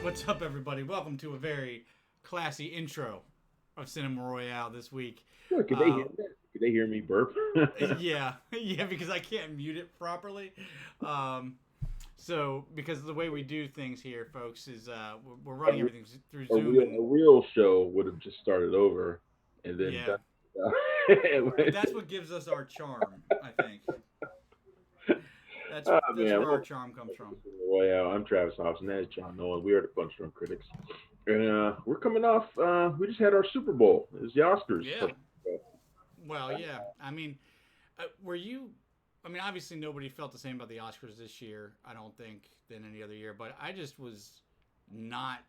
What's up, everybody? Welcome to a very classy intro of Cinema Royale this week. Sure, could they hear that? Could they hear me burp? Yeah, yeah, because I can't mute it properly. Um, because the way we do things here, folks, is we're a, running everything through a Zoom, real and a real show would have just started over and then yeah, done. but that's what gives us our charm. I think that's Oh that's man, where our welcome charm comes to from. Royale. I'm Travis Hobson. That is John Nolan. We are the Punch Drunk Critics, and we're coming off. We just had our Super Bowl. It's the Oscars. Yeah. Well, yeah. I mean, were you? I mean, obviously nobody felt the same about the Oscars this year. I don't think than any other year, but I just was not,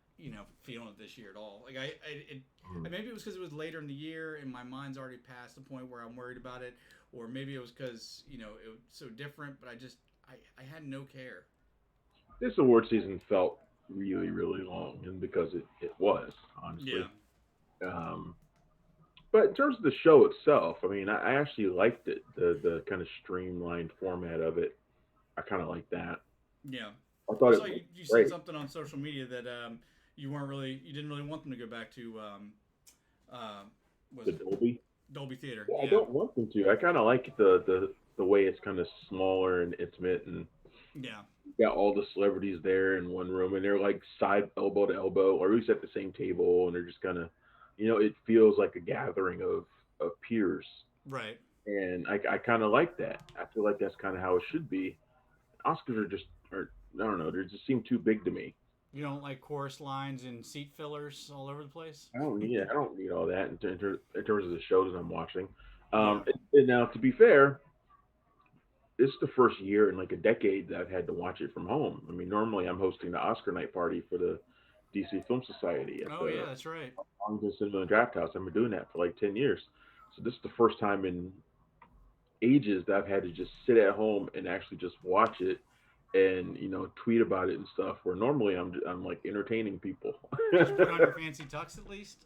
feeling it this year at all. Like maybe it was because it was later in the year and my mind's already past the point where I'm worried about it, or maybe it was because it was so different. But I had no care. This award season felt really, really long, and because it was Yeah. honestly. Um, But in terms of the show itself, I mean, I actually liked it. The kind of streamlined format of it, I kind of like that. Yeah. I I thought it saw was you said great. something on social media that you didn't really want them to go back to uh, was The it Dolby. Dolby Theater? Yeah, I Yeah. don't want them to. I kind of like the way it's kind of smaller and intimate, and Yeah. you got all the celebrities there in one room, and they're like side elbow to elbow, or at least at the same table, and they're just kind of, it feels like a gathering of peers, Right. and I kind of like that. I feel like that's kind of how it should be. Oscars are I don't know, they just seem too big to me. You don't like chorus lines and seat fillers all over the place? I don't need all that in terms of the shows I'm watching. Yeah. And now to be fair, this is the first year in like a decade that I've had to watch it from home. I mean, normally I'm hosting the Oscar night party for the DC Film Society at Oh yeah, the that's right. Arlington Cinema and Draft House. I've been doing that for like 10 years. So this is the first time in ages that I've had to just sit at home and actually just watch it and tweet about it and stuff. Where normally I'm like entertaining people. Did you put on your fancy tux at least?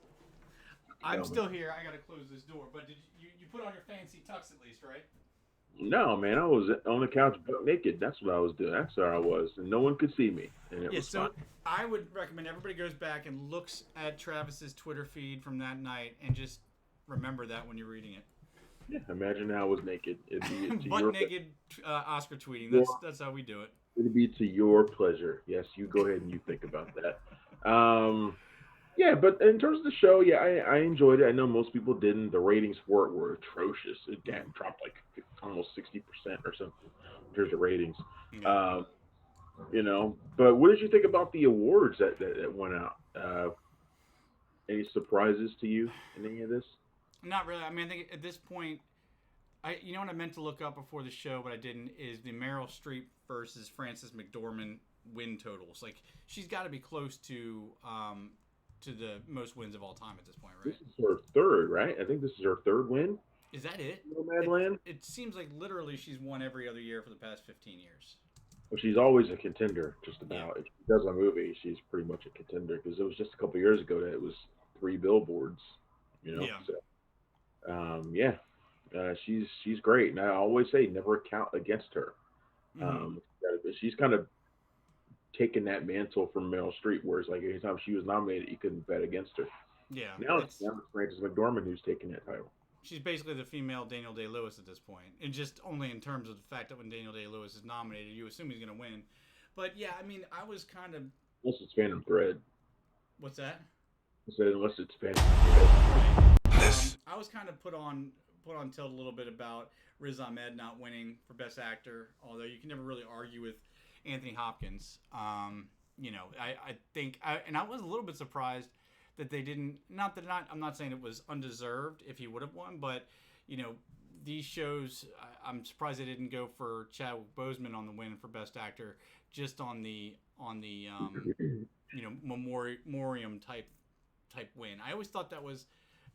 I'm No, still here. I gotta close this door. But did you put on your fancy tux at least, right? no, man, I was on the couch butt naked. That's what I was doing. That's where I was, and no one could see me, and it Yeah. was fine. So I would recommend everybody goes back and looks at Travis's Twitter feed from that night and just remember that when you're reading it. Yeah, imagine I was naked. Butt naked Oscar tweeting. Your That's how we do it. it'd be to your pleasure. Yes, you go ahead and you think about that. Yeah, but in terms of the show, yeah, I enjoyed it. I know most people didn't. The ratings for it were atrocious. It dropped like almost 60% or something in terms of ratings. Yeah. Um, but what did you think about the awards that went out? Any surprises to you in any of this? Not really. I mean, I think at this point, what I meant to look up before the show, but I didn't, is the Meryl Streep versus Frances McDormand win totals. Like she's got to be close to the most wins of all time at this point, This right? is her third, right? I think this is her third win. Is that it? It Nomadland. it seems like literally she's won every other year for the past 15 years. Well, she's always a contender, just Yeah. about. If she does a movie, she's pretty much a contender because it was just a couple years ago that it was three billboards. Yeah. So yeah, she's great, and I always say never count against her. Hmm. She's kind of taken that mantle from Meryl Streep, whereas like anytime she was nominated, you couldn't bet against her. Yeah. Now it's Frances McDormand who's taking that title. She's basically the female Daniel Day Lewis at this point, and just only in terms of the fact that when Daniel Day Lewis is nominated, you assume he's going to win. But yeah, I mean, I was kind of Unless it's Phantom Thread. what's that? I said unless it's Phantom Thread. Right. I was kind of put on tilt a little bit about Riz Ahmed not winning for Best Actor, although you can never really argue with Anthony Hopkins. I think, and I was a little bit surprised that they didn't. I'm not saying it was undeserved if he would have won, but you know, these shows, I'm surprised they didn't go for Chadwick Boseman on the win for Best Actor, just on the memoriam type win. I always thought that was,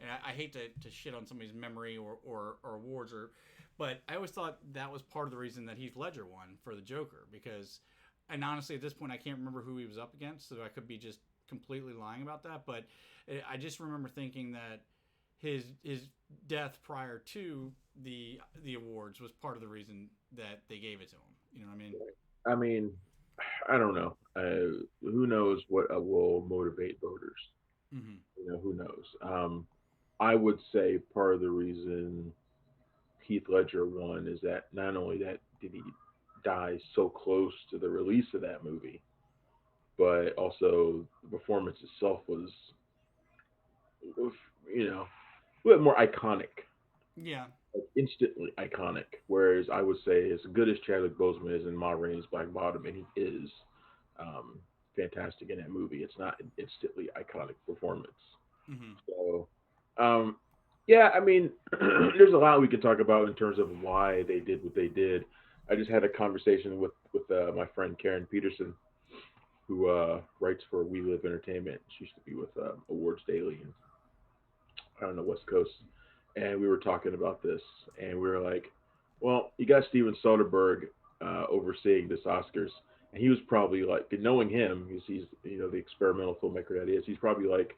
and I hate to shit on somebody's memory or awards, but I always thought that was part of the reason that Heath Ledger won for the Joker, because, and honestly at this point I can't remember who he was up against, so I could be just completely lying about that, but I just remember thinking that his death prior to the awards was part of the reason that they gave it to him. You know what I mean? I mean, I don't know. Who knows what will motivate voters? Hmm. Who knows? I would say part of the reason Heath Ledger won is that not only that did he die so close to the release of that movie, but also the performance itself you know, a bit more iconic, Yeah. like instantly iconic. Whereas I would say, as good as Chadwick Boseman is in Ma Rainey's Black Bottom, and he is um, fantastic in that movie, it's not an instantly iconic performance. Hmm. So, um, yeah, I mean, there's a lot we can talk about in terms of why they did what they did. I just had a conversation with my friend Karen Peterson, who writes for We Live Entertainment. She used to be with Awards Daily and I don't know West Coast, and we were talking about this, and we were like, well, you got Steven Soderbergh overseeing this Oscars, and he was probably like, knowing him, he's the experimental filmmaker that he is, he's probably like,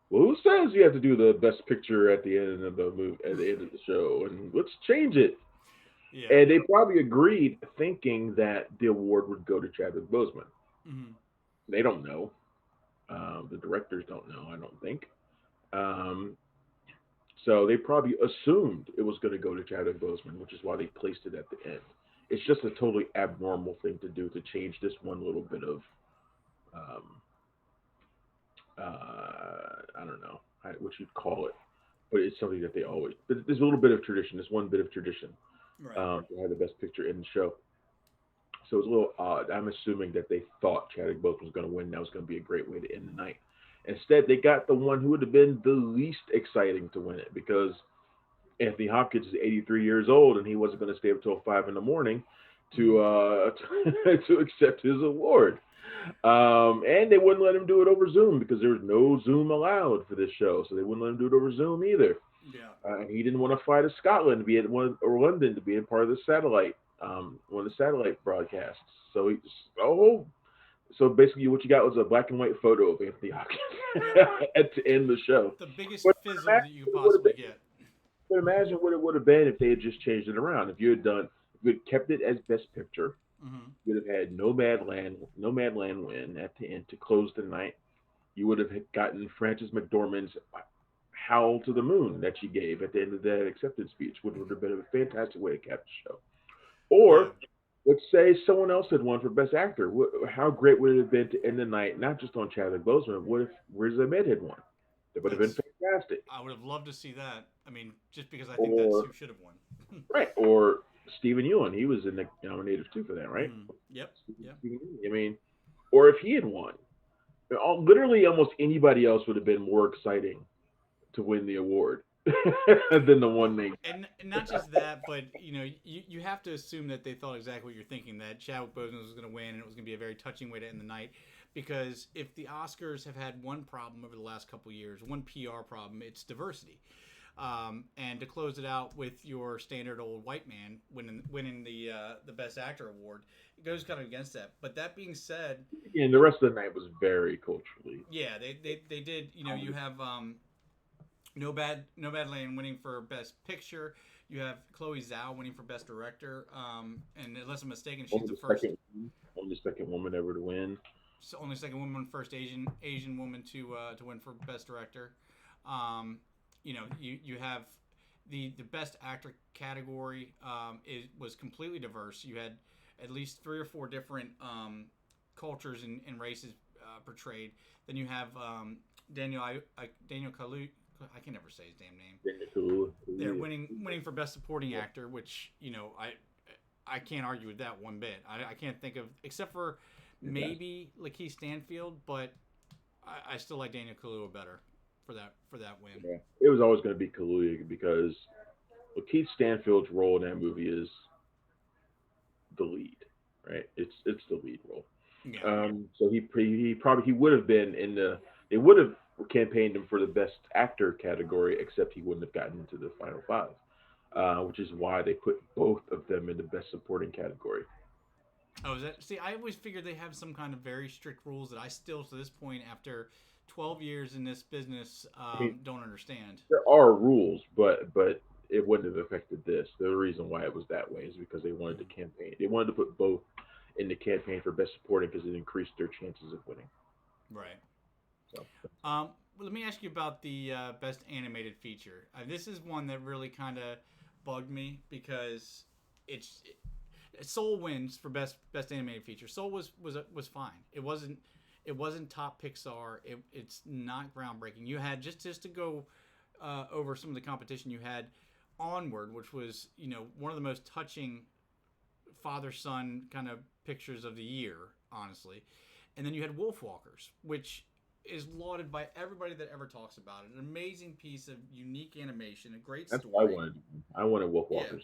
well, who says you have to do the best picture at the end of the movie, at the end of the show, and let's change it. Yeah. And they probably agreed, thinking that the award would go to Chadwick Boseman. Hmm. They don't know. The directors don't know. I don't think. Um, so they probably assumed it was going to go to Chadwick Boseman, which is why they placed it at the end. It's just a totally abnormal thing to do to change this one little bit of um, I don't know what you'd call it, but it's something that they always. But there's a little bit of tradition. There's one bit of tradition Right. to have the best picture in the show. So it's a little odd. I'm assuming that they thought Chadwick Boseman was going to win. That was going to be a great way to end the night. Instead, they got the one who would have been the least exciting to win it because Anthony Hopkins is 83 years old and he wasn't going to stay up until 5 in the morning to Hmm. to accept his award. And they wouldn't let him do it over Zoom because there was no Zoom allowed for this show, so they wouldn't let him do it over Zoom either. Yeah. And he didn't want to fly to Scotland to be at one or London to be a part of the satellite, one of the satellite broadcasts. So he just, so basically what you got was a black and white photo of Anthony Yep. Hopkins at the end of the show. The biggest But fizzle imagine that you could what it would have possibly been. get. But imagine what it would have been if they had just changed it around. If you had kept it as Best Picture, Hmm. you would have had No Madland win at the end to close the night. You would have gotten Frances McDormand's howl to the moon that she gave at the end of that acceptance speech, which would have been a fantastic way to cap the show. Yeah. Or let's say someone else had won for Best Actor. How great would it have been to end the night not just on Chadwick Boseman? What if Riz Ahmed had won? That would have been That's. fantastic. I would have loved to see that. I mean, just because I think that's Or who should have won. right, or Stephen Ewan, he was in the nominated too for that, right? Hmm. Yep. Yep. Stephen Ewan. I mean, or if he had won, literally almost anybody else would have been more exciting to win the award than the one they. And not just that, but you have to assume that they thought exactly what you're thinking, that Chadwick Boseman was going to win and it was going to be a very touching way to end the night. Because if the Oscars have had one problem over the last couple of years, one PR problem, it's diversity. And to close it out with your standard old white man winning the Best Actor award, it goes kind of against that. But that being said, And the rest of the night was very culturally. yeah, they did. You have No Bad Land winning for Best Picture. You have Chloe Zhao winning for Best Director. And unless I'm mistaken, she's Only the the first, second, only the second woman ever to win. only second woman, first Asian woman to win for Best Director. Um, you have the Best Actor category was completely diverse. You had at least three or four different cultures and races portrayed. Then you have Daniel Kalu. I can never say his damn name. They're winning for best supporting actor, which I can't argue with that one bit. I can't think of, except for maybe Lakeith Stanfield, but I still like Daniel Kaluuya better for that win. Yeah. It was always going to be Kaluuya because Keith Stanfield's role in that movie is the lead, right? It's the lead role. Yeah. So he would have been in the they would have campaigned him for the best actor category, except he wouldn't have gotten into the final five, which is why they put both of them in the best supporting category. Oh, is that? See, I always figured they have some kind of very strict rules that I still, to this point, after 12 years in this business, I mean, don't understand. there are rules, but it wouldn't have affected this. The reason why it was that way is because they wanted to Mhm. campaign. They wanted to put both. in the campaign for Best Supporting because it increased their chances of winning. Right. So Let me ask you about the best animated feature. This is one that really kind of bugged me because it's Soul wins for best animated feature. Soul was fine. It wasn't top Pixar. It's not groundbreaking. You had just to go over some of the competition. You had Onward, which was one of the most touching father son kind of pictures of the year, honestly. And then you had Wolfwalkers, which is lauded by everybody that ever talks about it. An amazing piece of unique animation, a great that's what I story. wanted. I wanted Wolf Yeah. Walkers.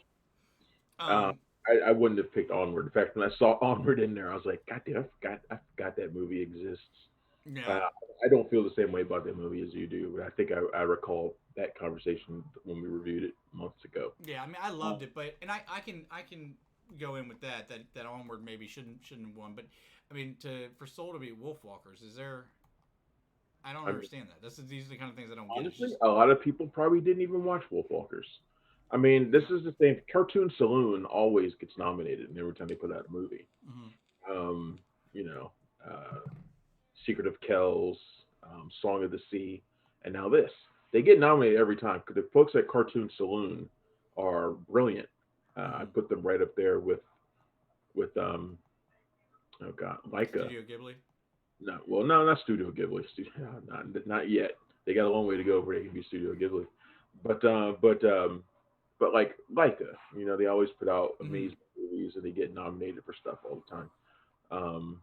Uh, Um, I wouldn't have picked Onward. In fact, when I saw Onward in there, I was like, God damn, I forgot that movie exists. yeah. I don't feel the same way about that movie as you do, but I think I recall that conversation when we reviewed it months ago. Yeah. I mean, I Uh, loved it, but I can go in with that Onward maybe shouldn't have won, but I mean, to for Soul to be Wolfwalkers, is there? I don't I mean, understand that. These are the kind of things I don't get. It's honestly, just a lot of people probably didn't even watch Wolfwalkers. I mean, this no. is the thing. Cartoon Saloon always gets nominated, and every time they put out a movie, Mm-hmm. um, you know, uh, Secret of Kells, Song of the Sea, and now this. They get nominated every time. The folks at Cartoon Saloon are brilliant. I Mm-hmm. put them right up there with oh god, Leica. Studio Ghibli. No, well, no, not Studio Ghibli. Not yet. They got a long way to go before they can be Studio Ghibli. But like Leica, they always put out Mm-hmm. amazing movies and they get nominated for stuff all the time. Um,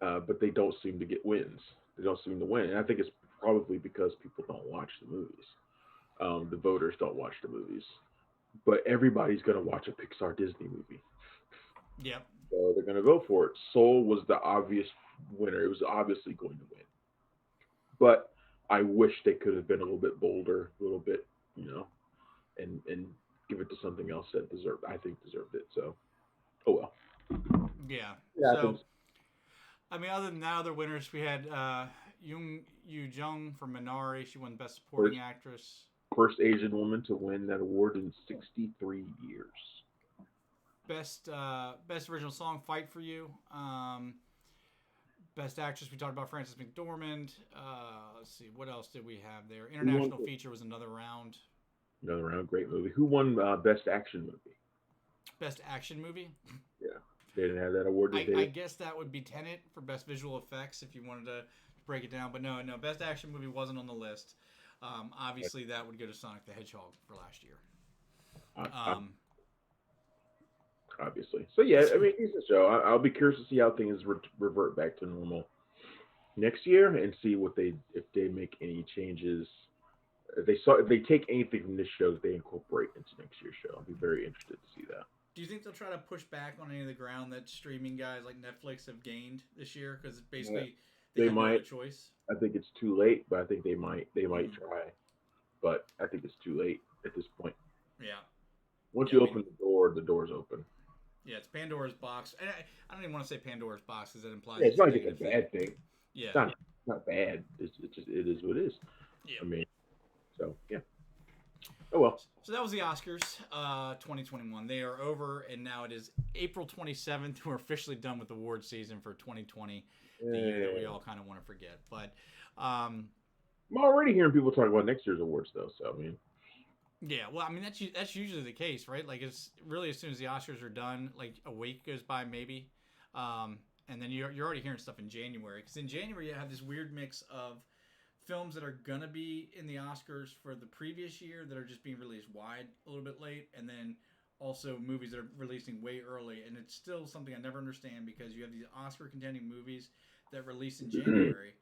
but they don't seem to get wins. They don't seem to win, and I think it's probably because people don't watch the movies. The voters don't watch the movies, but everybody's gonna watch a Pixar Disney movie, Yep. so they're gonna vote for it. Soul was the obvious winner; it was obviously going to win, but I wish they could have been a little bit bolder, a little bit, and give it to something else that deserved it. So, oh well, Yeah. it So happens. I mean, other than that, other winners we had Jung Yu Jung from Minari. She won Best Supporting First, Actress. first Asian woman to win that award in 63 years. Best Original Song, Fight for You. Best Actress, we talked about Frances McDormand. Let's see, what else did we have there? Who won International Feature was another round. another round? Great movie. Who won Best Action Movie? Best Action Movie. Yeah, they didn't have that award, did I they? guess that would be Tenet for Best Visual Effects if you wanted to break it down. But no, Best Action Movie wasn't on the list. Obviously, that would go to Sonic the Hedgehog for last year. I, Um, obviously. So yeah, I mean, it's a show. I'll be curious to see how things revert back to normal next year and see what they if they make any changes. If they take anything from this show that they incorporate into next year's show. I'll be very interested to see that. do you think they'll try to push back on any of the ground that streaming guys like Netflix have gained this year? Because Yeah, basically they they had no other might. choice. I think it's too late, but I think they might Mm, try. But I think it's too late at this point. yeah, Once yeah. I you mean, open the door, the door's open. yeah, it's Pandora's box. And I don't even want to say Pandora's box because that implies Yeah, it's it's a not like it's negative a thing. bad thing. Yeah, It's not bad. It's just it is what it is. yeah. I mean, so yeah. Oh well. So that was the Oscars 2021. They are over, and now it is April 27th. We're officially done with award season for 2020, the year that we Yeah. all kind of want to forget. But um, I'm already hearing people talk about next year's awards though. So I mean, yeah, well, I mean that's usually the case, right? Like it's really as soon as the Oscars are done, like a week goes by maybe, and then you're already hearing stuff in January because in January you have this weird mix of films that are gonna be in the Oscars for the previous year that are just being released wide a little bit late, and then also movies that are releasing way early, and it's still something I never understand because you have these Oscar contending movies that release in January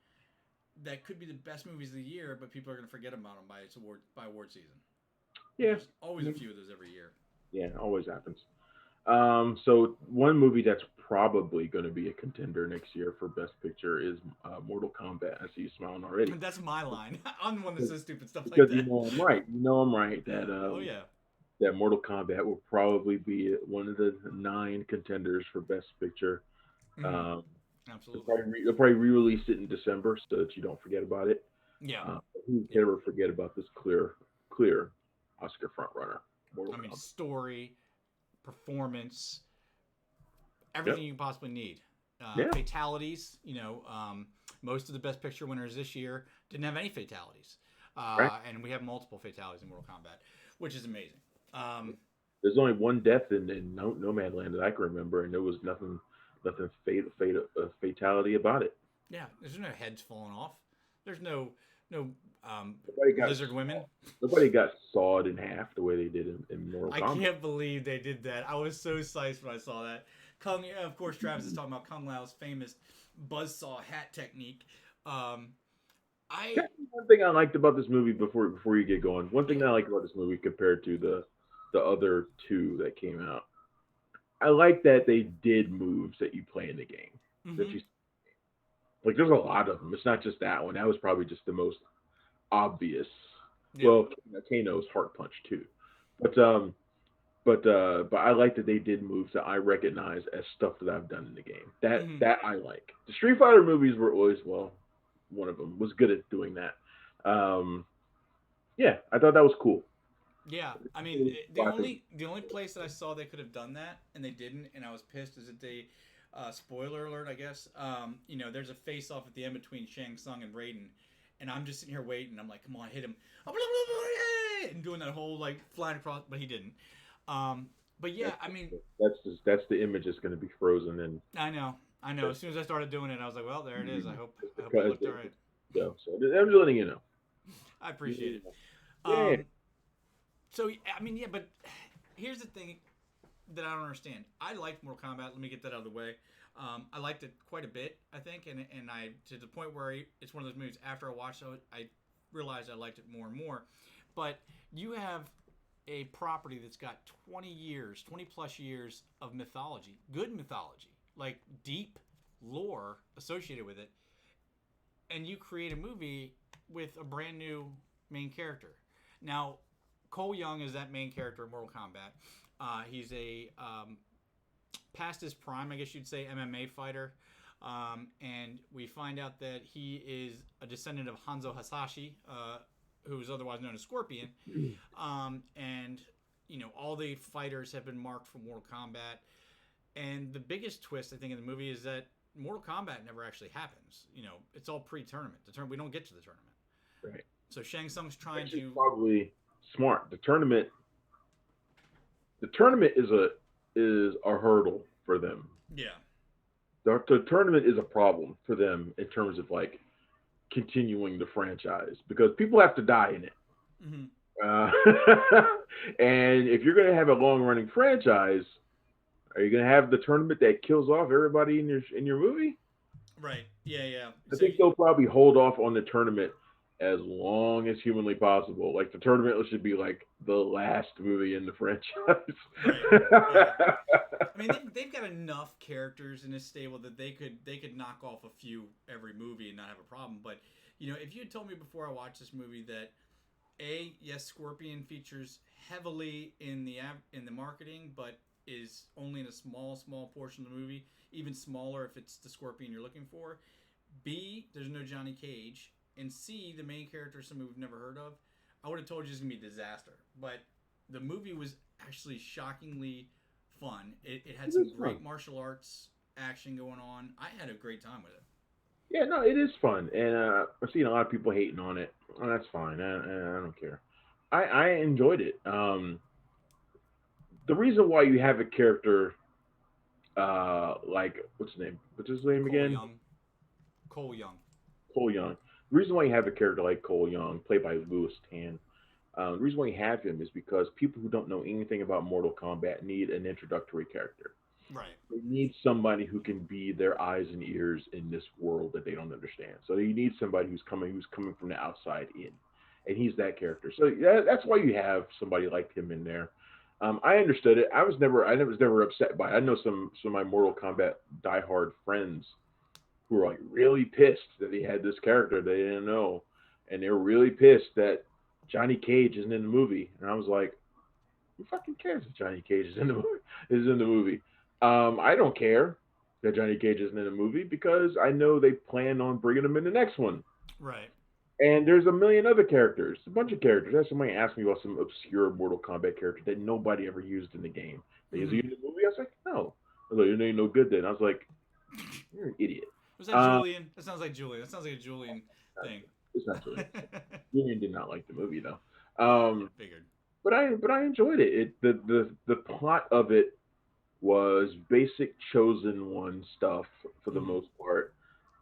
that could be the best movies of the year, but people are gonna forget about them by award season. yeah, There's I always a mean, few of those every year. yeah, always happens. So one movie that's probably going to be a contender next year for Best Picture is Mortal Kombat. I see you smiling already. That's my line. I'm the one that Because says stupid stuff like because that. I'm right. I'm right that Oh yeah, that Mortal Kombat will probably be one of the nine contenders for Best Picture. hmm Um, absolutely. they'll probably re-release it in December so that you don't forget about it. Yeah, Who yeah. can ever forget about this clear Oscar frontrunner, Mortal I mean, Kombat? story, performance, everything Yep. you can possibly need. Yeah. Fatalities, most of the Best Picture winners this year didn't have any fatalities, Right. and we have multiple fatalities in Mortal Kombat, which is amazing. Um, There's only one death in Nomad Land that I can remember, and there was nothing fatality about it. yeah, there's no heads falling off. There's no Nobody got lizard women. nobody got sawed in half the way they did in Mortal I Kombat. can't believe they did that. I was so psyched when I saw that. Kung, of course, Travis is talking about Kung Lao's famous buzzsaw hat technique. Um, I One thing I liked about this movie before you get going, one thing yeah. that I liked about this movie compared to the other two that came out, I like that they did moves that you play in the game. That Hmm. you like, there's a lot of them. It's not just that one. That was probably just the most obvious. Yeah. Well, Kano's heart punch too, but but I like that they did moves that I recognize as stuff that I've done in the game. Hmm. That I like. The Street Fighter movies were always, well, one of them was good at doing that. Um, yeah, I thought that was cool. Yeah. I It mean, was classic. the only place that I saw they could have done that and they didn't, and I was pissed, is that they. Spoiler alert, I guess. There's a face off at the end between Shang Tsung and Raiden, and I'm just sitting here waiting. I'm like, come on, hit him, and doing that whole like flying across, but he didn't. But yeah, That's I mean, that's the image that's going to be frozen in I know, I know. As soon as I started doing it, I was like, well, there it is. I hope it because looked all right. so I'm just letting you know. I appreciate it. Yeah, Um, so I mean, yeah, but here's the thing that I don't understand. I liked Mortal Kombat. Let me get that out of the way. I liked it quite a bit, I think, and I to the point where it's one of those movies. After I watched it, I realized I liked it more and more. But you have a property that's got 20 years, 20 plus years of mythology, good mythology, like deep lore associated with it, and you create a movie with a brand new main character. Now, Cole Young is that main character in Mortal Kombat. He's a past his prime, I guess you'd say, MMA fighter. And we find out that he is a descendant of Hanzo Hasashi, who is otherwise known as Scorpion. And all the fighters have been marked for Mortal Kombat. And the biggest twist, I think, in the movie is that Mortal Kombat never actually happens. It's all pre-tournament. We don't get to the tournament. right. So Shang Tsung's trying Which is to. probably smart. The tournament is a hurdle for them. Yeah. The tournament is a problem for them in terms of like continuing the franchise because people have to die in it. Hmm. Uh, and if you're going to have a long running franchise, are you going to have the tournament that kills off everybody in your movie? Right. Yeah. Yeah. I So. think they'll probably hold off on the tournament as long as humanly possible. Like the tournament should be like the last movie in the franchise. Right. Yeah. I mean, they've got enough characters in this stable that they could knock off a few every movie and not have a problem. But if you had told me before I watched this movie that yes, Scorpion features heavily in the marketing, but is only in a small portion of the movie, even smaller if it's the Scorpion you're looking for. B, there's no Johnny Cage, and C, the main character is somebody we've never heard of. I would have told you it's gonna be a disaster, but the movie was actually shockingly fun. It had It some is fun. great martial arts action going on. I had a great time with it. Yeah, no, it is fun, and I've seen a lot of people hating on it. Oh, that's fine. I don't care. I enjoyed it. The reason why you have a character like what's his name? What's his name Cole again? Young. Cole Young. Cole Young. The reason why you have a character like Cole Young, played by Louis Tan, the reason why you have him is because people who don't know anything about Mortal Kombat need an introductory character. Right. They need somebody who can be their eyes and ears in this world that they don't understand. So you need somebody who's coming from the outside in, and he's that character. So that's why you have somebody like him in there. I understood it. I was never upset by it. I know some of my Mortal Kombat diehard friends who were like really pissed that he had this character they didn't know, and they were really pissed that Johnny Cage isn't in the movie. And I was like, who fucking cares if Johnny Cage is in the movie? Is in the movie. I don't care that Johnny Cage isn't in the movie because I know they plan on bringing him in the next one. Right. And there's a million other characters, a bunch of characters. That's somebody asked me about some obscure Mortal Kombat character that nobody ever used in the game. Is he Hmm. in the movie? I was like, no. I was like, "It ain't no good then." I was like, "You're an idiot." Was that Uh, Julian? That sounds like Julian. That sounds like a Julian thing. it's not Julian. Julian did not like the movie though. Yeah, Um, figured. but I enjoyed it. The plot of it was basic chosen one stuff for the Hmm. most part,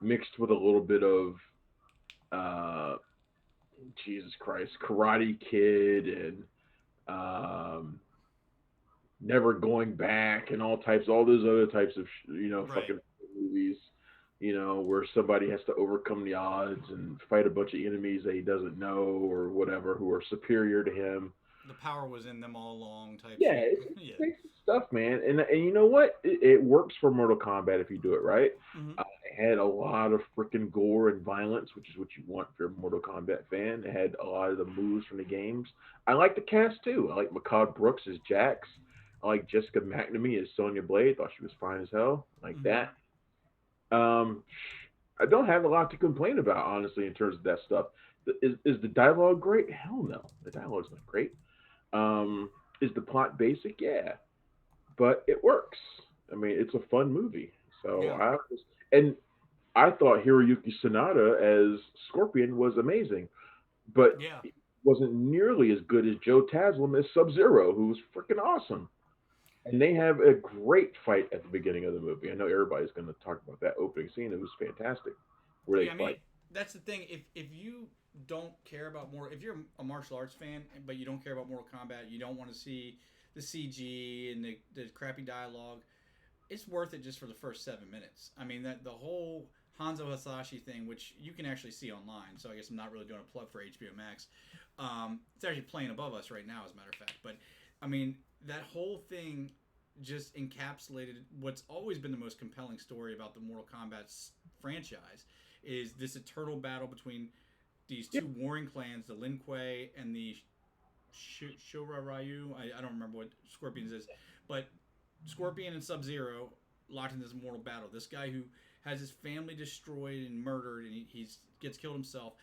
mixed with a little bit of uh, Jesus Christ, Karate Kid and um, Never Going Back and all those other types of Right. fucking movies. Where somebody has to overcome the odds and fight a bunch of enemies that he doesn't know or whatever who are superior to him. The power was in them all along type Yeah, shit. it's Yeah. basic stuff, man. And you know what? It works for Mortal Kombat if you do it right. Hmm. It had a lot of freaking gore and violence, which is what you want if you're a Mortal Kombat fan. It had a lot of the moves from the games. I like the cast too. I like Makad Brooks as Jax. I like Jessica McNamee as Sonya Blade. Thought she was fine as hell. Like Hmm. that. Um, I don't have a lot to complain about, honestly, in terms of that stuff. Is the dialogue great? Hell no. The dialogue's not great. Um, is the plot basic? Yeah, but it works. I mean, it's a fun movie. So Yeah. and I thought Hiroyuki Sanada as Scorpion was amazing, but Yeah. he wasn't nearly as good as Joe Taslim as Sub Zero, who was freaking awesome. And they have a great fight at the beginning of the movie. I know everybody's going to talk about that opening scene. It was fantastic, where they Yeah, I mean, fight. that's the thing. If you don't care about more, if you're a martial arts fan, but you don't care about Mortal Kombat, you don't want to see the CG and the crappy dialogue, it's worth it just for the first 7 minutes. I mean, that the whole Hanzo Hasashi thing, which you can actually see online, so I guess I'm not really doing a plug for HBO Max. It's actually playing above us right now, as a matter of fact. But I mean, that whole thing just encapsulated what's always been the most compelling story about the Mortal Kombat franchise is this eternal battle between these Yeah, two warring clans, the Lin Kuei and the Shura Ryu. I don't remember what Scorpions is, but Scorpion and Sub Zero locked in this mortal battle. This guy who has his family destroyed and murdered, and he's gets killed himself.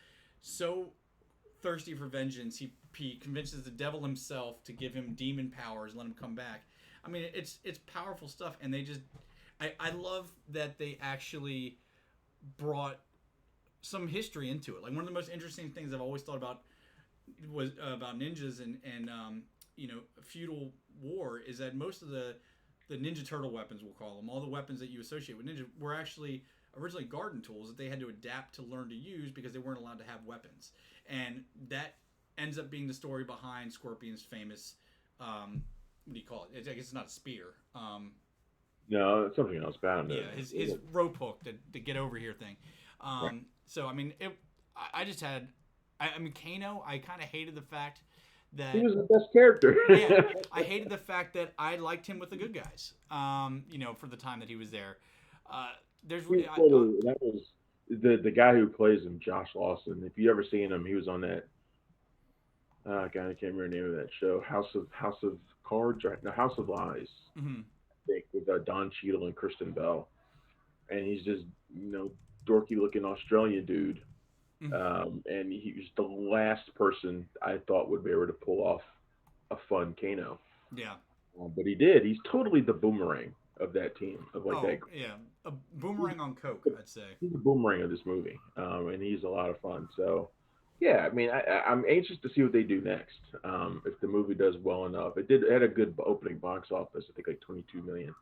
So thirsty for vengeance, he convinces the devil himself to give him demon powers and let him come back. I mean, it's powerful stuff, and they just I love that they actually brought some history into it. Like one of the most interesting things I've always thought about was about ninjas and feudal war is that most of the Ninja Turtle weapons, we'll call them, all the weapons that you associate with ninja were actually originally garden tools that they had to adapt to learn to use because they weren't allowed to have weapons, and that ends up being the story behind Scorpion's famous what do you call it? I guess it's not a spear. no, it's something else. But I don't know. Yeah, his rope hook, the get over here thing. Right. So I mean, I just had, I mean, Kano. I kind of hated the fact He that was the best character. yeah, I hated the fact that I liked him with the good guys. For the time that he was there. Uh, there's He was totally, that was the guy who plays him, Josh Lawson. If you ever seen him, he was on that. God, I can't remember the name of that show. House of Cards, right? No, House of Lies. mhm, I think with Don Cheadle and Kristen Bell, and he's just dorky looking Australian dude. mhm. And he was the last person I thought would be able to pull off a fun Kano. Yeah. But he did. He's totally the boomerang of that team, of like Oh that. yeah, a He's boomerang on coke, the, I'd say. he's the boomerang of this movie, and he's a lot of fun. So, yeah, I mean, I'm anxious to see what they do next. If the movie does well enough, it had a good opening box office. I think like 22 million.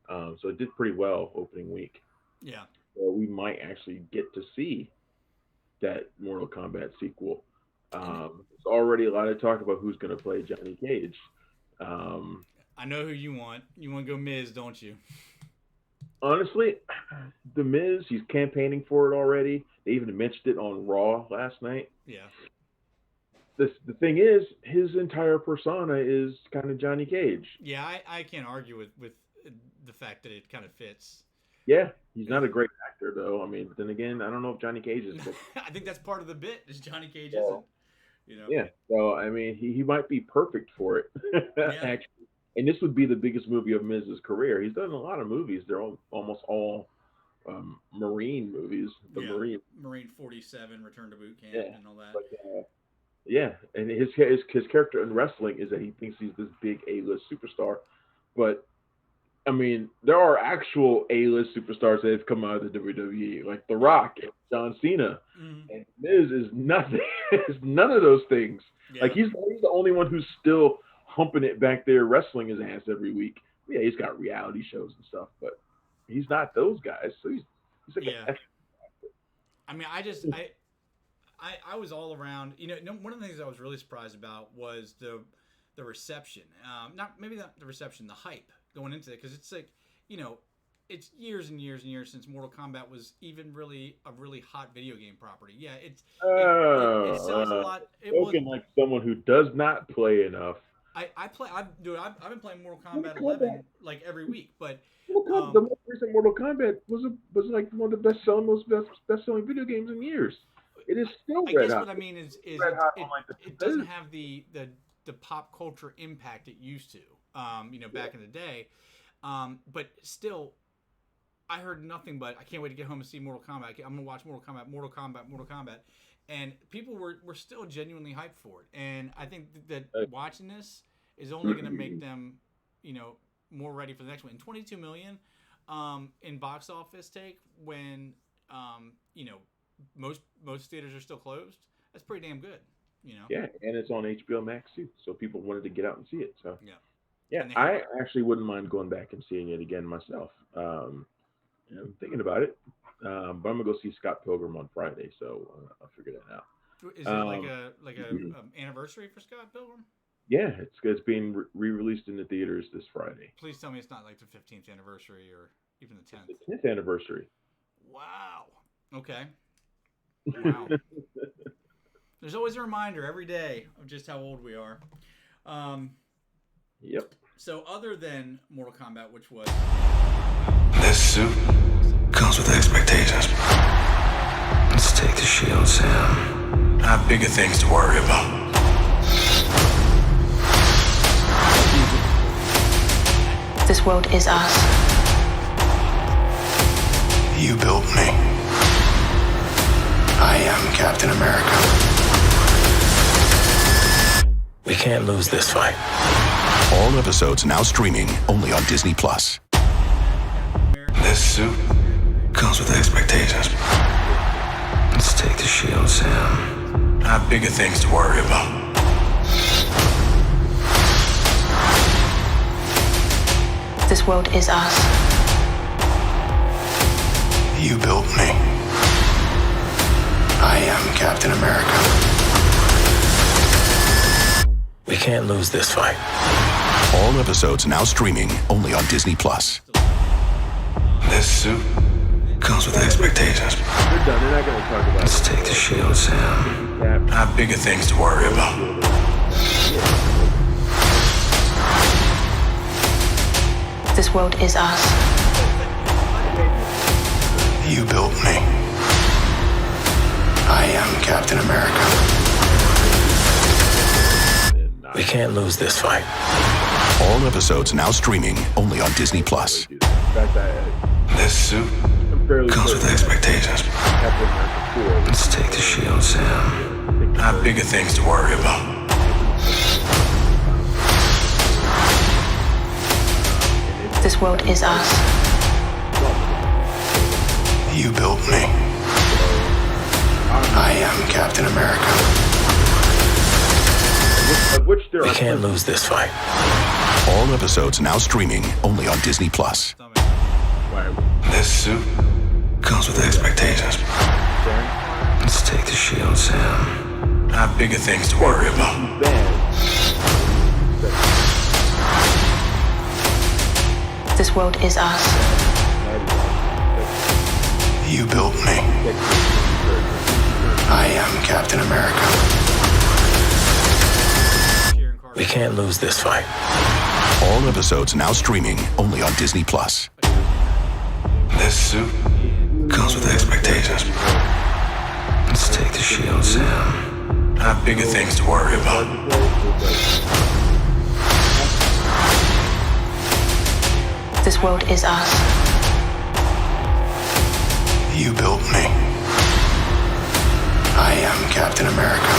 So it did pretty well opening week. Yeah. So we might actually get to see that Mortal Kombat sequel. And There's already a lot of talk about who's going to play Johnny Cage. Um, I know who you want. You want to go Miz, don't you? Honestly, The Miz, he's campaigning for it already. They even mentioned it on Raw last night. Yeah. The thing is, his entire persona is kind of Johnny Cage. Yeah, I can't argue with the fact that it kind of fits. Yeah, he's not Yeah. a great actor though. I mean, but then again, I don't know if Johnny Cage is good. I think that's part of the bit. Is Johnny Cage isn't. So, You know. yeah, so I mean, he might be perfect for it Yeah. actually. And this would be the biggest movie of Miz's career. He's done a lot of movies. They're almost all Marine movies. The Yeah. Marine, Marine 47, Return to Boot Camp, yeah. and all that. But yeah, and his character in wrestling is that he thinks he's this big A-list superstar, but I mean, there are actual A-list superstars that have come out of the WWE, like The Yeah. Rock and John Cena, Mm. and Miz is nothing. is none of those things. Like Yeah. he's the only one who's still humping it back there, wrestling his ass every week. Yeah, he's got reality shows and stuff, but he's not those guys. So he's like Yeah. a I mean, I was all around. You know, one of the things I was really surprised about was the reception. Not maybe not the reception, the hype going into it, because it's like, you know, it's years and years and years since Mortal Kombat was even really a really hot video game property. Yeah, it sells a lot. It was. spoken like someone who does not play enough. I've been playing Mortal Mortal Kombat Kombat 11 like every week, but The um, most recent Mortal Kombat was like one of the best selling video games in years. It is still I red guess hot. what I mean is Red hot on it like the it doesn't competitive. have the pop culture impact it used to. You know, back in the day. But still, I heard nothing but I can't wait to get home and see Mortal Kombat. I'm gonna watch Mortal Kombat, Mortal Kombat, Mortal Kombat, and people were still genuinely hyped for it. And I think that watching this is only gonna make them, you know, more ready for the next one. And 22 million in box office take when you know, most theaters are still closed. That's pretty damn good. You know. Yeah, and it's on HBO Max too, so people wanted to get out and see it. So Yeah. yeah, And they have I actually wouldn't mind going back and seeing it again myself. I'm thinking about it, but I'm gonna go see Scott Pilgrim on Friday, so I'll figure that out. Is it Um, like a anniversary for Scott Pilgrim? yeah, it's being re-released in the theaters this Friday. Please tell me it's not like the 15th anniversary or even the It's 10th. the 10th anniversary. Wow. Okay. Wow. There's always a reminder every day of just how old we are. Um, Yep. so other than Mortal Kombat, which was This suit comes with expectations. Let's take the shield, Sam. I have bigger things to worry about. This world is us. You built me. I am Captain America. We can't lose this fight. All episodes now streaming only on Disney Plus. This suit comes with expectations. Let's take the shield, Sam. I have bigger things to worry about. This world is us. You built me. I am Captain America. We can't lose this fight. All episodes now streaming only on Disney Plus. This suit comes with expectations. They're done. They're not gonna talk about Let's it. take the shield, Sam. Cap. I have bigger things to worry about. This world is us. You built me. I am Captain America. We can't lose this fight. All episodes now streaming only on Disney Plus. In fact, This suit I'm fairly comes with certain expectations. Captain America 4 Let's take the shield, Sam. I have bigger things to worry about. This world is us. You built me. I am Captain America. of which there We are can't lose this fight. All episodes now streaming only on Disney Plus. stomach. This suit comes with expectations. Let's take the shield, Sam. I have bigger things to worry about. This world is us. You built me. I am Captain America. Sharon Carter. We can't lose this fight. All episodes now streaming only on Disney Plus. This suit comes with expectations. Let's take the shield, Sam. I have bigger things to worry about. This world is us. You built me. I am Captain America.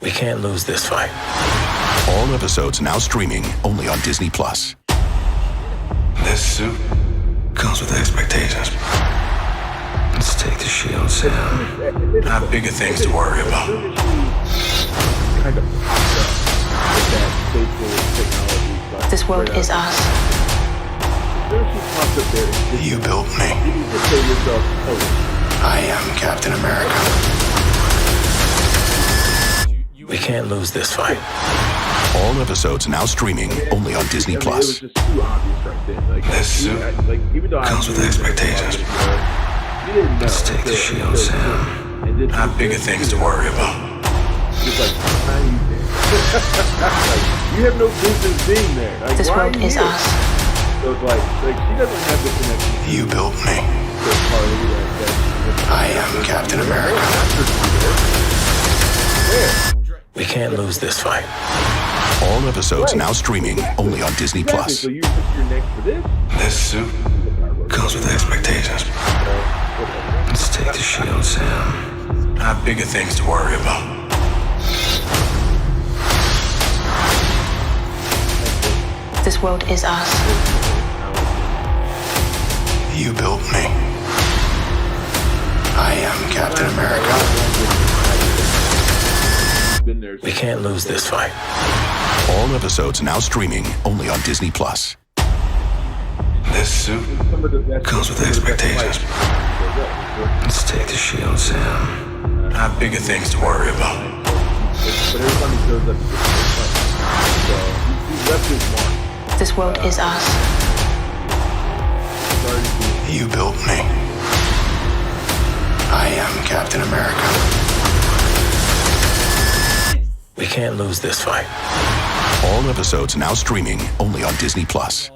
We can't lose this fight. All episodes now streaming only on Disney Plus. This suit comes with expectations. Let's take the shield, Sam. I have bigger things to worry about. Kind of popped up with that facial technology. This world is us. As soon as she popped up there, You built me. did you just say to yourself, oh, I am Captain America. We can't lose this fight. All episodes now streaming only on Disney it was Plus. just too obvious right then. Like, This suit even though comes with knew expectations. you didn't know. Let's take the shield, Sam. I have bigger things to worry about. Just like, why are you there? Like, you have no business being there. Like, This why world are you is here? us. So it's like she doesn't have the connection You built me. to Harley. I am Captain America. We can't lose this fight. All episodes now streaming only on Disney Plus. So you risk your neck for this? This suit comes with expectations. Let's take the shield, Sam. I have bigger things to worry about. This world is us. You built me. I am Captain America. Been there. We can't lose this fight. All episodes now streaming only on Disney Plus. This suit Some of the best- comes with some of the best expectations. fights. Let's take the shield, Sam. I have bigger things to worry about. But every time he shows up, he gets a fight. So he left his mark. This world is us. Started to You built me. I am Captain America. We can't lose this fight. All episodes now streaming only on Disney Plus.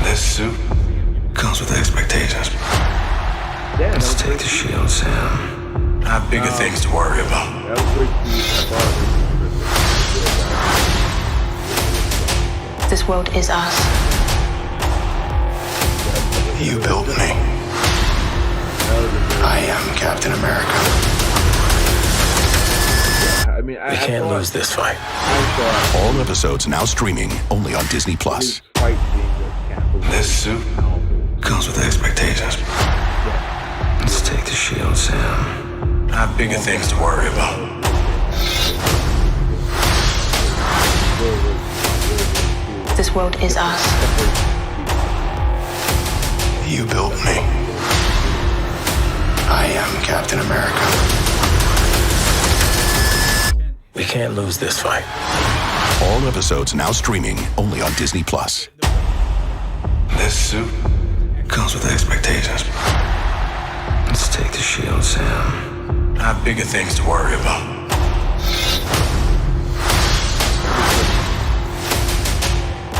This suit comes with expectations. Let's take the shield, Sam. I have bigger things to worry about. That was great to see. I thought it was This world is us. You built me. I am Captain America. I mean, We can't lose this fight. I thought All episodes now streaming only on Disney Plus. his fight scenes as Cap This suit comes with expectations. Let's take the shield, Sam. I have bigger things to worry about. This world is us. You built me. I am Captain America. We can't lose this fight. All episodes now streaming only on Disney Plus. This suit comes with expectations. Let's take the shield, Sam. I have bigger things to worry about.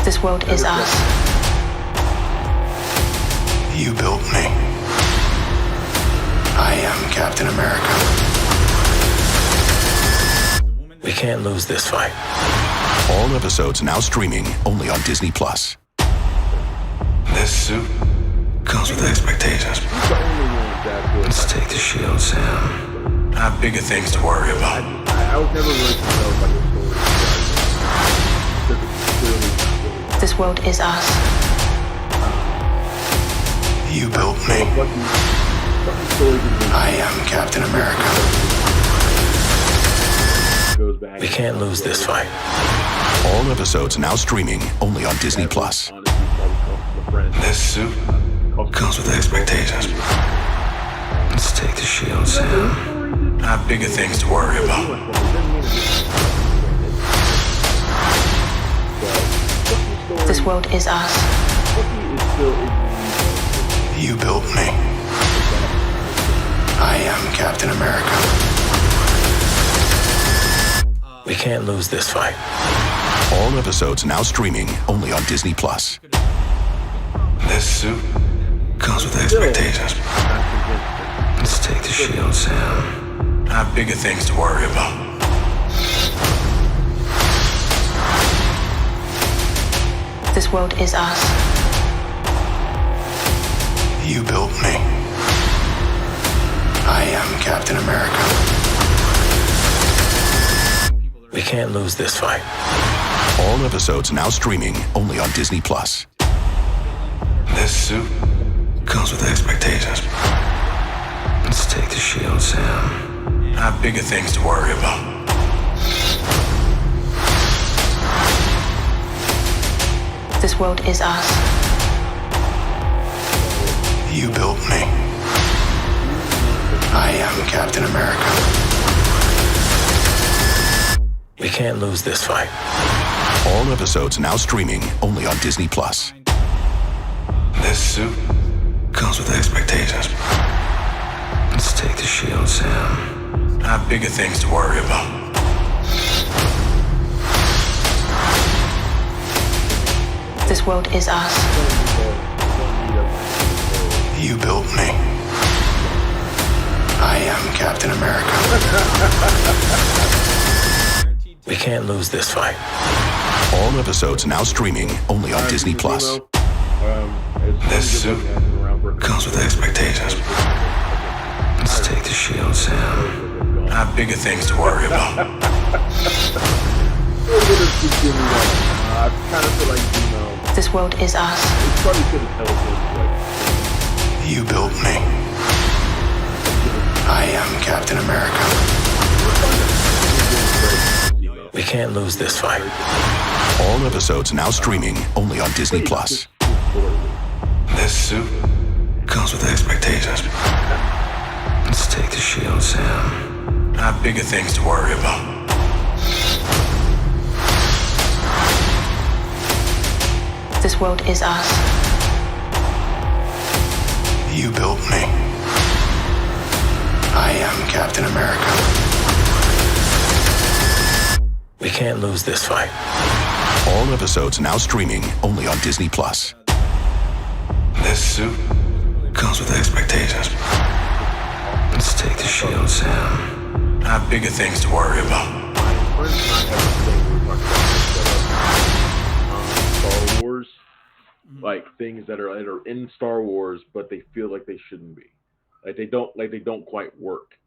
This world is us. You built me. I am Captain America. We can't lose this fight. All episodes now streaming only on Disney Plus. This suit comes with expectations. he's the only one that feels Let's take the shield, Sam. I have bigger things to worry about. I was never really compelled by the story. Because it's clearly not really. This world is us. You built me. Fucking story didn't I am Captain America. goes back. We can't lose this fight. All episodes now streaming only on Disney Plus. Honestly, probably cost him a friend. This suit comes with expectations. Let's take the shield, Sam. I have bigger things to worry about. This world is us. You built me. I am Captain America. We can't lose this fight. All episodes now streaming only on Disney Plus. This suit comes with expectations. Let's take the shield, Sam. I have bigger things to worry about. This world is us. You built me. I am Captain America. We can't lose this fight. All episodes now streaming only on Disney Plus. This suit comes with expectations. Let's take the shield, Sam. I have bigger things to worry about. This world is us. You built me. I am Captain America. We can't lose this fight. All episodes now streaming only on Disney Plus. This suit comes with expectations. Let's take the shield, Sam. I have bigger things to worry about. This world is us. You built me. I am Captain America. We can't lose this fight. All episodes now streaming only on Disney Plus. This suit comes with expectations. Let's take the shield, Sam. I have bigger things to worry about. I kind of feel like, you know, This world is us. it's probably could have told You built me. I am Captain America. We can't lose this fight. All episodes now streaming only on Disney Plus. This suit comes with expectations. Let's take the shield, Sam. I have bigger things to worry about. This world is us. You built me. I am Captain America. We can't lose this fight. All episodes now streaming only on Disney Plus. This suit comes with expectations. Let's take the shield, Sam. I have bigger things to worry about. Star Wars, like things that are in Star Wars, but they feel like they shouldn't be. Like they don't quite work.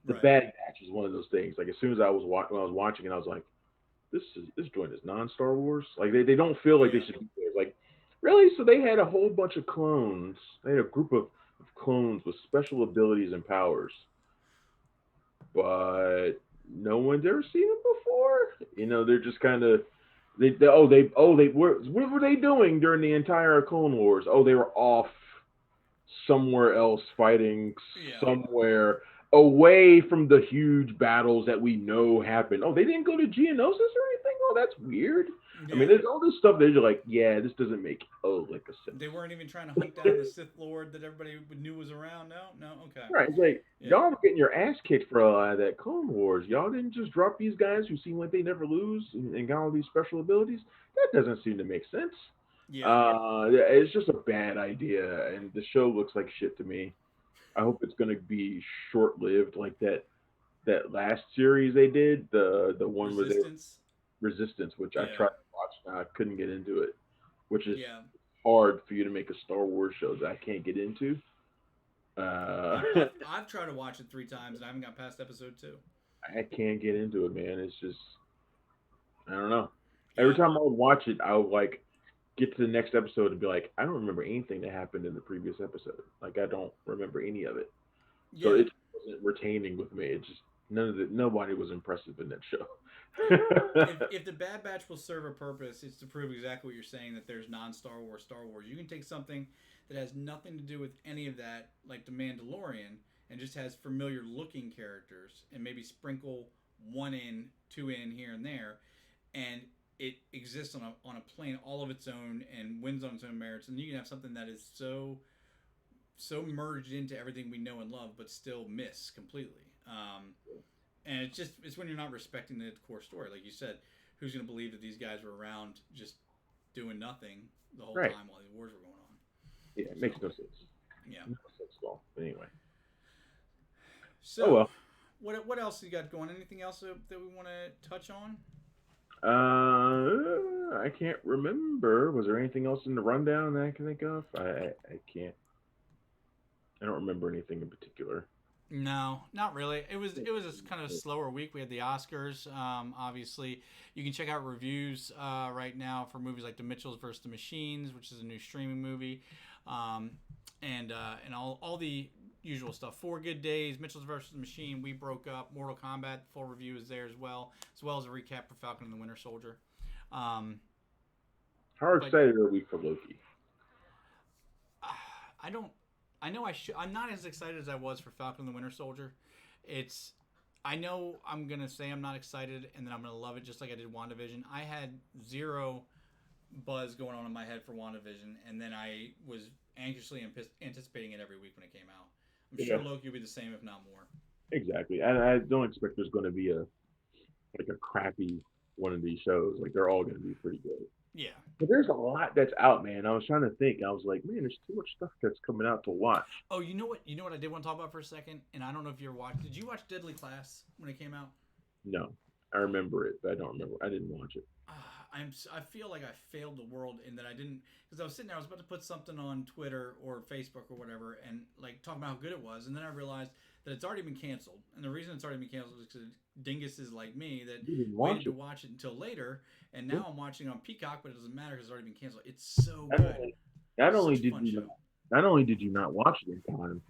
The Bad Batch is one of those things. Like as soon as when I was watching it, I was like, this joint is non-Star Wars. Like they don't feel like they should be there. Like really? So they had a whole bunch of clones. They had a group of clones with special abilities and powers, but no one's ever seen them before. You know, they're just kind of what were they doing during the entire Clone Wars? Oh, they were off somewhere else fighting somewhere away from the huge battles that we know happen. Oh, they didn't go to Geonosis or anything? Oh, that's weird. Yeah. I mean, there's all this stuff that you're like, yeah, this doesn't make like a sense. They weren't even trying to hunt down the Sith Lord that everybody knew was around. No, okay. Right, it's like y'all were getting your ass kicked for a lot of that Clone Wars. Y'all didn't just drop these guys who seem like they never lose and got all these special abilities. That doesn't seem to make sense. Yeah, it's just a bad idea, and the show looks like shit to me. I hope it's gonna be short-lived, like that last series they did, the one where they Resistance, which I tried to watch and I couldn't get into it, which is hard for you to make a Star Wars show that I can't get into. I've tried to watch it 3 times and I haven't got past episode 2. I can't get into it, man. It's just, I don't know. Every time I would watch it, I would like get to the next episode and be like, I don't remember anything that happened in the previous episode. Like I don't remember any of it. So it wasn't retaining with me. It just nobody was impressive in that show. if the Bad Batch will serve a purpose, it's to prove exactly what you're saying, that there's non-Star Wars Star Wars. You can take something that has nothing to do with any of that, like The Mandalorian, and just has familiar looking characters, and maybe sprinkle 1 in, 2 in here and there, and it exists on a plane all of its own and wins on its own merits. And you can have something that is so merged into everything we know and love, but still miss completely. And it's when you're not respecting the core story. Like you said, who's going to believe that these guys were around just doing nothing the whole time while these wars were going on? Yeah, it makes no sense. Yeah. No sense at all. But anyway. So, what else you got going? Anything else that we want to touch on? I can't remember. Was there anything else in the rundown that I can think of? I can't. I don't remember anything in particular. No, not really. It was a kind of a slower week. We had the Oscars. Obviously, you can check out reviews right now for movies like The Mitchells vs. the Machines, which is a new streaming movie, and all the usual stuff. 4 Good Days, Mitchells vs. the Machine, We Broke Up, Mortal Kombat. Full review is there as well as a recap for Falcon and the Winter Soldier. How excited are we for Loki? I don't. I know I should. I'm not as excited as I was for Falcon and the Winter Soldier. I know I'm gonna say I'm not excited, and then I'm gonna love it just like I did WandaVision. I had zero buzz going on in my head for WandaVision, and then I was anxiously anticipating it every week when it came out. I'm sure Loki will be the same, if not more. Exactly, and I don't expect there's going to be a crappy one of these shows. Like they're all going to be pretty good. Yeah. But there's a lot that's out, man. I was trying to think. I was like, man, there's too much stuff that's coming out to watch. Oh, you know what? You know what I did want to talk about for a second, and I don't know if you're watching. Did you watch Deadly Class when it came out? No, I remember it, but I don't remember. I didn't watch it. I feel like I failed the world in that I didn't, because I was sitting there, I was about to put something on Twitter or Facebook or whatever, and like talk about how good it was, and then I realized that it's already been canceled, and the reason it's already been canceled is because dinguses like me that waited to watch it until later, and now I'm watching it on Peacock, but it doesn't matter because it's already been canceled. It's so good. Not only did you not watch it in time,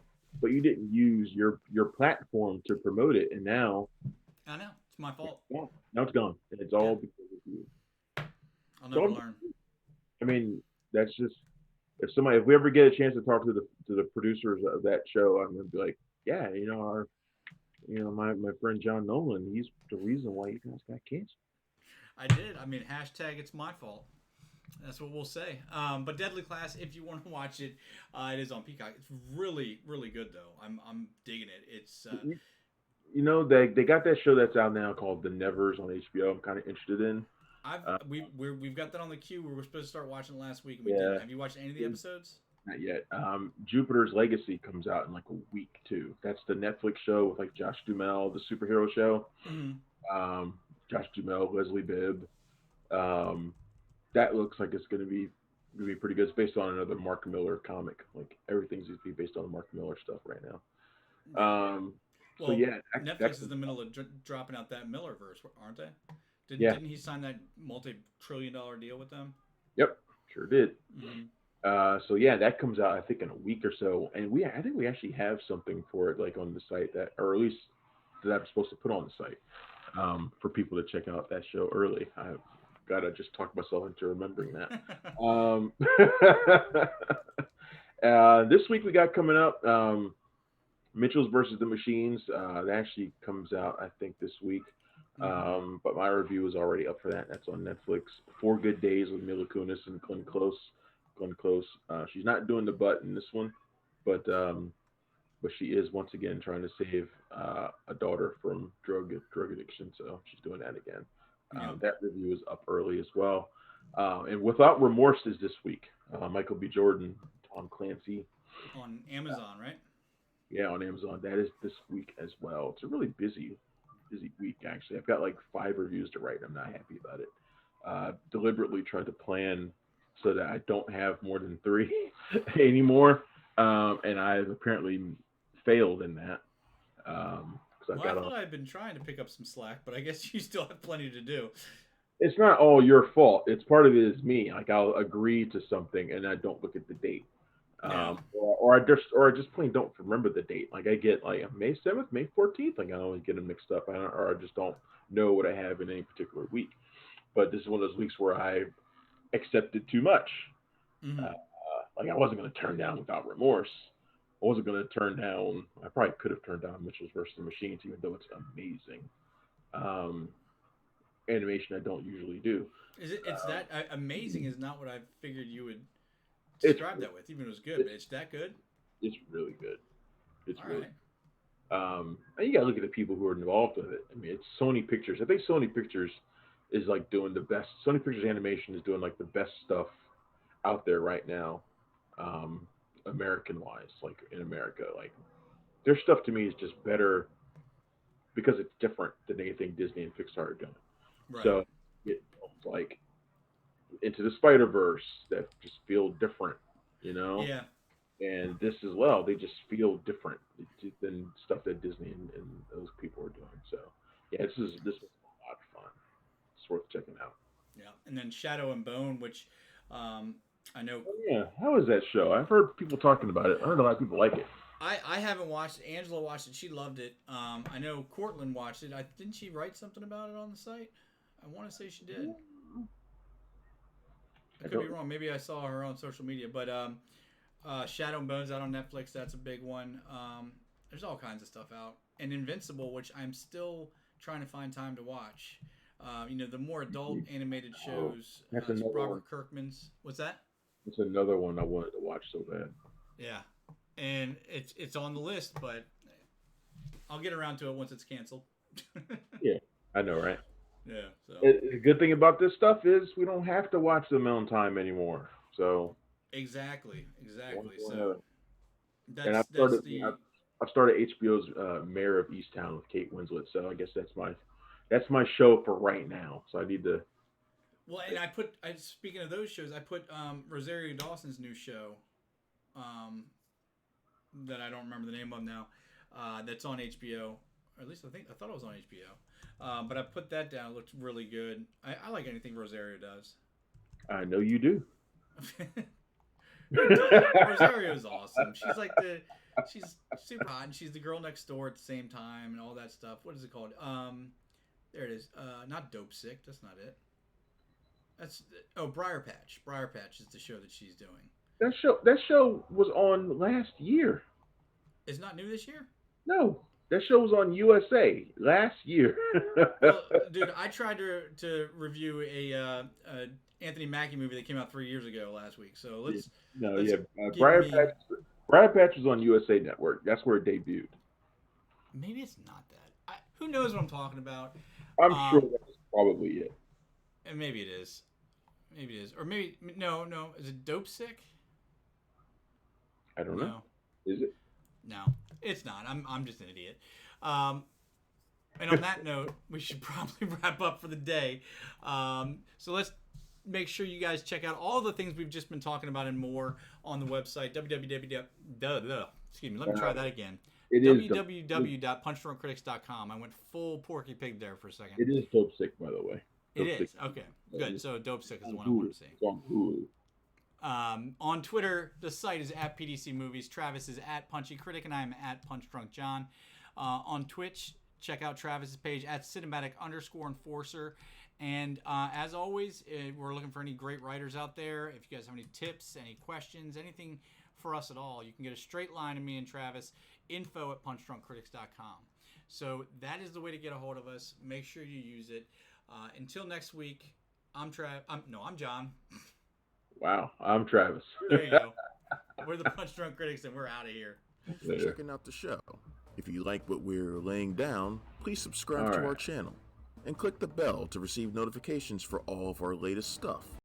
but you didn't use your platform to promote it, and now I know it's my fault. Yeah, now it's gone, and it's all because of you. I'll never learn. I mean, that's just if we ever get a chance to talk to the producers of that show, I'm gonna be like, yeah, my friend John Nolan, he's the reason why you guys got canceled. I did. I mean, hashtag it's my fault. That's what we'll say. But Deadly Class, if you want to watch it, it is on Peacock. It's really, really good though. I'm digging it. It's they got that show that's out now called The Nevers on HBO. I'm kind of interested in. We've got that on the queue. We were supposed to start watching it last week, and we didn't. Have you watched any of the episodes? Not yet. Jupiter's Legacy comes out in like a week too. That's the Netflix show with like Josh Duhamel, the superhero show. Mm-hmm. Josh Duhamel, Leslie Bibb. That looks like it's going to be pretty good. It's based on another Mark Miller comic. Like everything's going to be based on the Mark Miller stuff right now. Netflix is in the middle of dropping out that Millerverse, aren't they? Didn't he sign that multi-trillion-dollar deal with them? Yep, sure did. Mm-hmm. That comes out I think in a week or so, and I think we actually have something for it like on the site or at least that I'm supposed to put on the site for people to check out that show early. I've got to just talk myself into remembering that. This week we got coming up Mitchells versus the Machines. That actually comes out I think this week. But my review is already up for that. That's on Netflix. 4 Good Days with Mila Kunis and Glenn Close. She's not doing the butt in this one, but she is once again trying to save a daughter from drug addiction. So she's doing that again. That review is up early as well. And Without Remorse is this week. Michael B. Jordan, Tom Clancy. On Amazon, right? Yeah, on Amazon. That is this week as well. It's a really busy week actually. I've got like 5 reviews to write. I'm not happy about it. Deliberately tried to plan so that I don't have more than 3 anymore, and I've apparently failed in that. I thought I'd been trying to pick up some slack, but I guess you still have plenty to do. It's not all your fault. It's part of it is me. Like I'll agree to something and I don't look at the date. Or I just plain don't remember the date. Like I get like May 7th, May 14th. Like I always get them mixed up, or I just don't know what I have in any particular week. But this is one of those weeks where I accepted too much. Mm-hmm. Like I wasn't going to turn down Without Remorse. I wasn't going to turn down. I probably could have turned down Mitchells versus the Machines, even though it's amazing animation I don't usually do. It's that amazing is not what I figured you would describe that with. Even if it was good, but it's that good. It's really good. It's all really. Right. And you gotta look at the people who are involved with it. I mean, it's Sony Pictures. I think Sony Pictures is like doing the best. Sony Pictures Animation is doing like the best stuff out there right now, American-wise. Like in America, like their stuff to me is just better because it's different than anything Disney and Pixar are doing. Right. So it's like Into the Spider-Verse that just feel different, you know? Yeah. and this as well. They just feel different than stuff that Disney and those people are doing. So yeah, this was a lot of fun. It's worth checking out. Yeah, and then Shadow and Bone, which I know Oh, yeah, how is that show? I've heard people talking about it. I heard a lot of people like it. I haven't watched it. Angela watched it. She loved it. I know Cortland watched it. Didn't she write something about it on the site? I want to say she did. I could be wrong. Maybe I saw her on social media. But Shadow and Bones out on Netflix. That's a big one. There's all kinds of stuff out. And Invincible, which I'm still trying to find time to watch. The more adult animated shows. That's It's another Robert one. Kirkman's. What's that? It's another one I wanted to watch so bad. Yeah. And it's on the list, but I'll get around to it once it's canceled. Yeah, I know, right? Yeah. So The good thing about this stuff is we don't have to watch them on time anymore. So exactly. one way or So another. that's And that's the I've started HBO's Mayor of Easttown with Kate Winslet. So I guess that's my show for right now. So I need to. well. And speaking of those shows, I put Rosario Dawson's new show, that I don't remember the name of now. That's on HBO. Or at least I thought it was on HBO. But I put that down. It looked really good. I like anything Rosario does. I know you do. Rosario's awesome. She's super hot, and she's the girl next door at the same time, and all that stuff. What is it called? There it is. Not Dope Sick. That's not it. Briar Patch. Briar Patch is the show that she's doing. That show was on last year. It's not new this year? No, that show was on USA last year. Well, dude, I tried to review a Anthony Mackie movie that came out 3 years ago last week. So let's Briar Patch was on USA Network. That's where it debuted. maybe it's not that. Who knows what I'm talking about? I'm sure that's probably it. And maybe it is. Maybe it is. Or maybe no. Is it Dope Sick? I don't know. No. Is it? No, it's not. I'm just an idiot. And on that note, we should probably wrap up for the day. So let's make sure you guys check out all the things we've just been talking about and more on the website Excuse me. Let me try that again. www.punchdrunkcritics.com. I went full Porky Pig there for a second. It is Dope Sick, by the way. It is. Okay. Good. So Dope Sick is the one I want to see. It's on Hulu. On Twitter, the site is at PDC Movies. Travis is at Punchy Critic, and I am at Punch Drunk John. On Twitch, check out Travis's page at cinematic_enforcer. And as always, we're looking for any great writers out there. If you guys have any tips, any questions, anything for us at all, you can get a straight line to me and Travis, info@punchdrunkcritics.com. So that is the way to get a hold of us. Make sure you use it. Until next week, I'm John. Wow, I'm Travis. There you go. We're the Punch Drunk Critics, and we're out of here. Thanks for checking out the show. If you like what we're laying down, please subscribe to our channel and click the bell to receive notifications for all of our latest stuff.